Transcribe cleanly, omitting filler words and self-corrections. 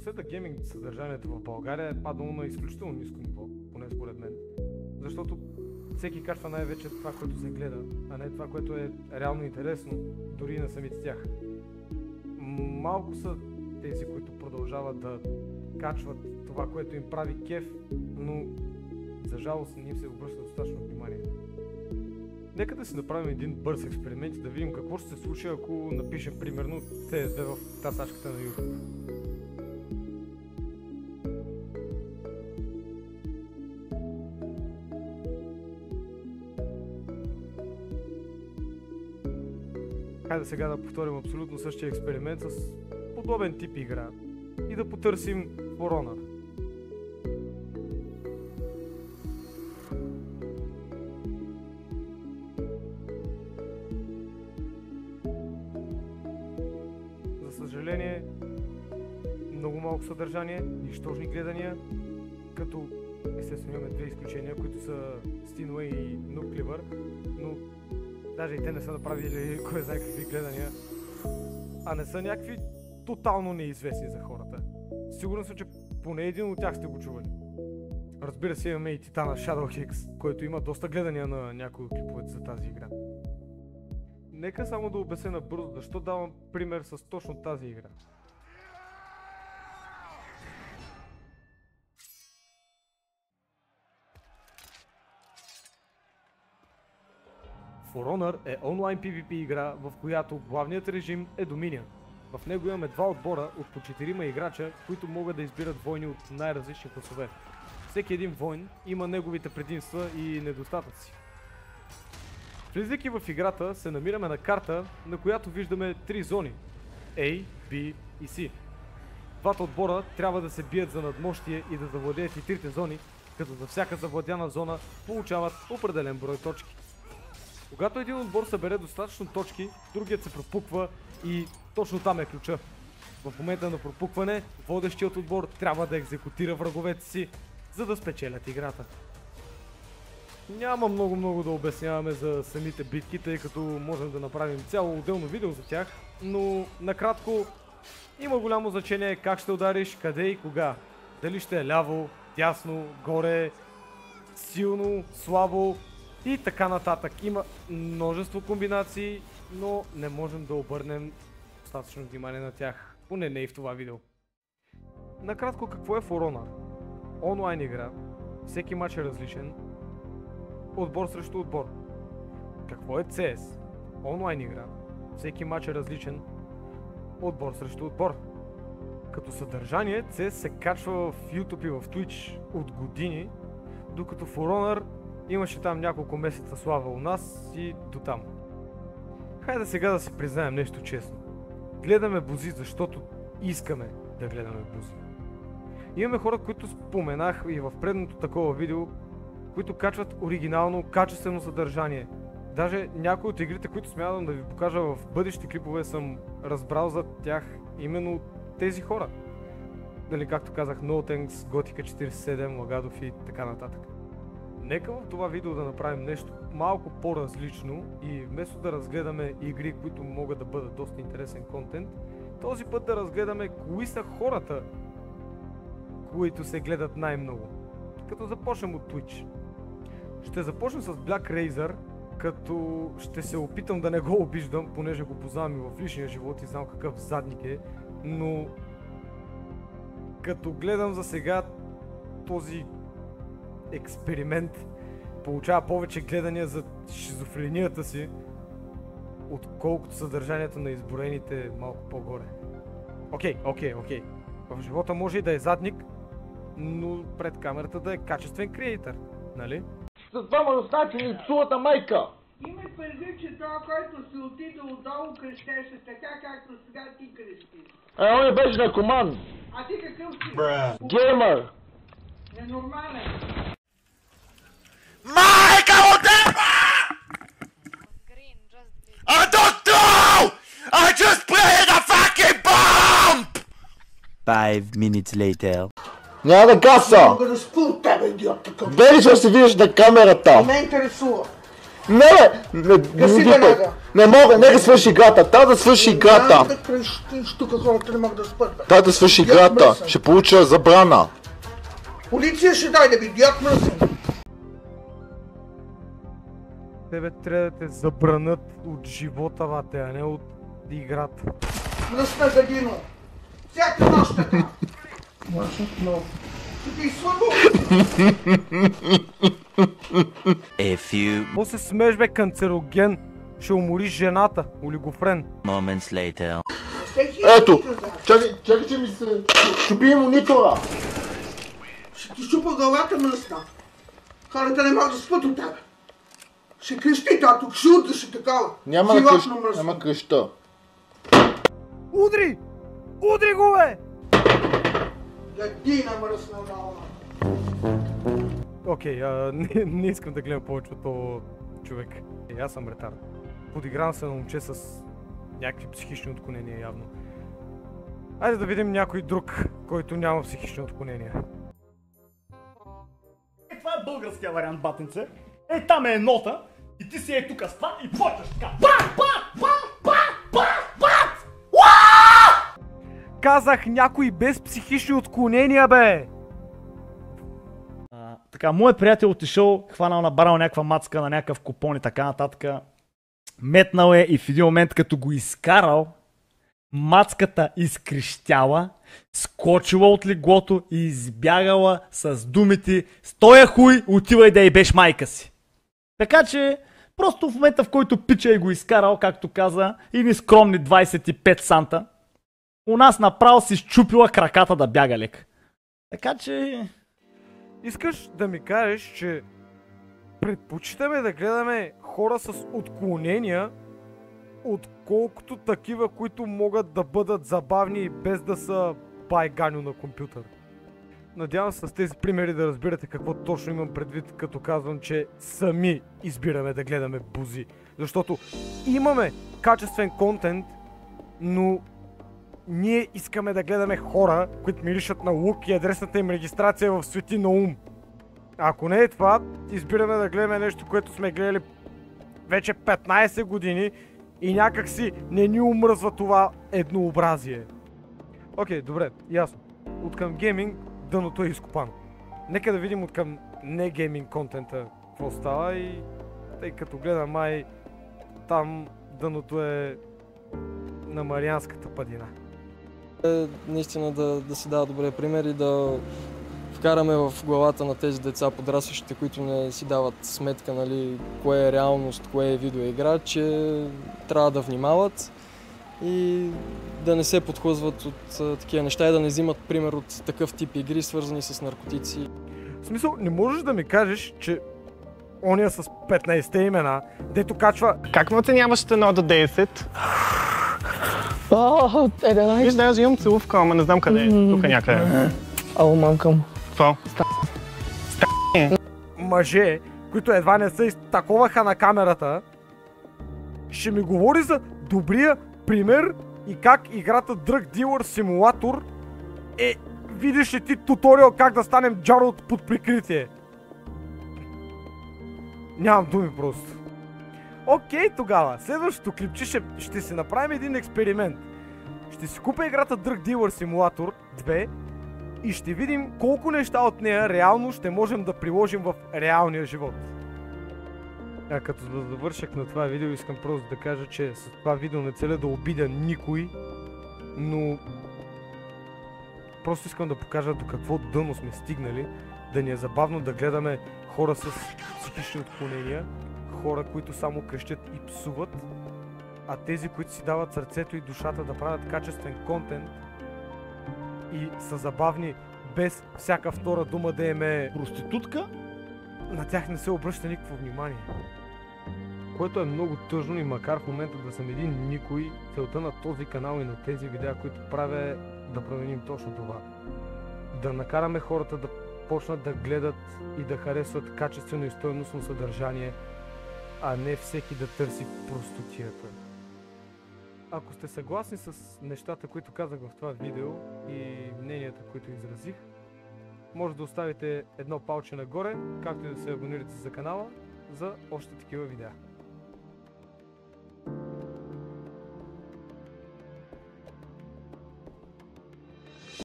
напоследък гейминг съдържанието в България е паднало на изключително ниско ниво, поне според мен. Защото всеки качва най-вече това, което се гледа, а не това, което е реално интересно, дори и на самите тях. Малко са тези, които продължават да качват това, което им прави кеф, но за жалост не им се обръща достатъчно внимание. Нека да си направим един бърз експеримент и да видим какво ще се случи, ако напишем примерно CS2 в тасачката на YouTube. Хайде сега да повторим абсолютно същия експеримент с подобен тип игра и да потърсим For Honor. За съжаление, много малко съдържание, нищожни гледания, като естествено имаме две изключения, които са Steinway и Nuclear, но даже и те не са направили кой знае какви гледания, а не са някакви тотално неизвестни за хората. Сигурен съм, че поне един от тях сте го чували. Разбира се, имаме и Титана Shadow Hex, който има доста гледания на някои от клиповете за тази игра. Нека само да обясня набързо защо давам пример с точно тази игра. For Honor е онлайн PvP игра, в която главният режим е Dominion. В него имаме два отбора от по 4 играча, които могат да избират войни от най-различни класове. Всеки един войн има неговите предимства и недостатъци. Влизайки в играта, се намираме на карта, на която виждаме 3 зони A, B и C. Двата отбора трябва да се бият за надмощие и да завладеят и трите зони, като за всяка завладяна зона получават определен брой точки. Когато един отбор събере достатъчно точки, другият се пропуква и точно там е ключа. В момента на пропукване, водещият отбор трябва да екзекутира враговете си, за да спечелят играта. Няма много да обясняваме за самите битки, тъй като можем да направим цяло отделно видео за тях, но накратко има голямо значение как ще удариш, къде и кога. Дали ще е ляво, дясно, горе, силно, слабо и така нататък. Има множество комбинации, но не можем да обърнем достатъчно внимание на тях, поне не и в това видео. Накратко, какво е For Honor? Онлайн игра, всеки матч е различен, отбор срещу отбор. Какво е CS? Онлайн игра, всеки матч е различен, отбор срещу отбор. Като съдържание, CS се качва в YouTube и в Twitch от години, докато For Honor имаше там няколко месеца слава у нас и дотам. Хайде сега да си признаем нещо честно. Гледаме бузи, защото искаме да гледаме бузи. Имаме хора, които споменах и в предното такова видео, които качват оригинално, качествено съдържание. Даже някои от игрите, които смятам да ви покажа в бъдещи клипове, съм разбрал за тях именно тези хора. Дали, както казах, No Thanks, Gothica 47, Лагадов и така нататък. Нека в това видео да направим нещо малко по-различно и вместо да разгледаме игри, които могат да бъдат доста интересен контент, този път да разгледаме кои са хората, които се гледат най-много. Като започнем от Twitch. Ще започна с Black Razor, като ще се опитам да не го обиждам, понеже го познавам и в личния живот и знам какъв задник е, но като гледам за сега този експеримент получава повече гледания за шизофренията си, отколкото съдържанието на изброените малко по-горе. Окей. В живота може и да е задник, но пред камерата да е качествен креатор, нали? С двама руснаци ми псувата майка! Имай предвид, че това, който си отида отдолу, крещеше така, както сега ти крещиш. Он е беше наркоман! А ти какъв си? Геймър! Ненормален! Майка отева! I don't know! I just played a fucking bomb! 5 minutes later. Няма да гаса! Мога да спу от тебе, идиот такъв! Бели, че се видиш на камерата! Не ме интересува! Не Гаси веднага. Не мога, нека свърши играта. Трябва да свърши играта. Да крещиш, тук хората не могат да спят. Трябва да свърши играта. Ще получа забрана. Полиция ще дойде, бе, дяк мръсен. Тебе трябва да те забранят от живота, бате, а не от играта. Мръсна гадино. Всяка нощ така. Но. Ти слабо. A few Мо се смееш, бе, канцероген. Ще умориш жената, олигофрен. moments later. Ето, чакай, че ми се чупи монитора. Ще ти щупа главата мръсна. Хората не могат да спят от тебе. Ще крещи, тато, кшут, ще такава. Няма да креща, няма креща. Удри! Удри го, бе! Гадина мръсна дала. Окей, не искам да гледам повече от този човек. Аз съм ретард. Подигравам се на момче с някакви психични отклонения явно. Айде да видим някой друг, който няма психични отклонения. Това е българския вариант, батенце. Ей, там е нота и ти си тук с това и почваш така. Бат, бат, бат, бат, бат, бат! Казах някой без психични отклонения, бе! Така, моят приятел отишъл, хванал, набарал някаква мацка на някакъв купон и така нататък. Метнал е и в един момент, като го изкарал, мацката изкрещяла, скочила от леглото и избягала с думите "С тоя хуй отивай да ебеш майка си". Така че, просто в момента, в който пича е го изкарал, както каза, и ни скромни 25 санта, у нас направо си счупила краката да бяга лек. Така че... Искаш да ми кажеш, че предпочитаме да гледаме хора с отклонения, отколкото такива, които могат да бъдат забавни и без да са байганю на компютър. Надявам се с тези примери да разбирате какво точно имам предвид, като казвам, че сами избираме да гледаме бузи. Защото имаме качествен контент, но ние искаме да гледаме хора, които миришат на лук и адресната им регистрация в Свети Наум. Ако не е това, избираме да гледаме нещо, което сме гледали вече 15 години и някак си не ни омръзва това еднообразие. Окей, добре, ясно. Откъм гейминг дъното е изкопано. Нека да видим откъм не гейминг контента какво става и тъй като гледам май там дъното е на Марианската падина. Наистина да се дава добре пример и да вкараме в главата на тези деца, подрастващите, които не си дават сметка, нали, кое е реалност, кое е видеоигра, че трябва да внимават и да не се подхлъзват от такива неща и да не взимат пример от такъв тип игри, свързани с наркотици. В смисъл, не можеш да ми кажеш, че ония с 15-те имена, дето качва... Как ме оценяваш от 1 до 10? Виж, даже имам целувка, ама не знам къде е. Тук някъде. Ало, мамка му. Какво? Мъже, които едва не се изтаковаха на камерата, ще ми говори за добрия пример и как играта Drug Dealer Simulator е, видиш ли ти, туториал как да станем Джарод под прикритие. Нямам думи просто. Окей, тогава, следващото клипче ще си направим един експеримент. Ще си купя играта Drug Dealer Simulator 2 и ще видим колко неща от нея реално ще можем да приложим в реалния живот. Като да завършах на това видео, искам просто да кажа, че с това видео не целя да обидя никой, но просто искам да покажа до какво дъно сме стигнали, да ни е забавно да гледаме хора с психични отклонения, хора, които само крещят и псуват, а тези, които си дават сърцето и душата да правят качествен контент и са забавни без всяка втора дума да им е Проститутка? на тях не се обръща никакво внимание. Което е много тъжно и макар в момента да съм един никой, целта на този канал и на тези видеа, които правя, е да променим точно това. Да накараме хората да почнат да гледат и да харесват качествено и стойностно съдържание, а не всеки да търси простотията. Ако сте съгласни с нещата, които казах в това видео и мненията, които изразих, може да оставите едно палче нагоре, както и да се абонирате за канала, за още такива видеа.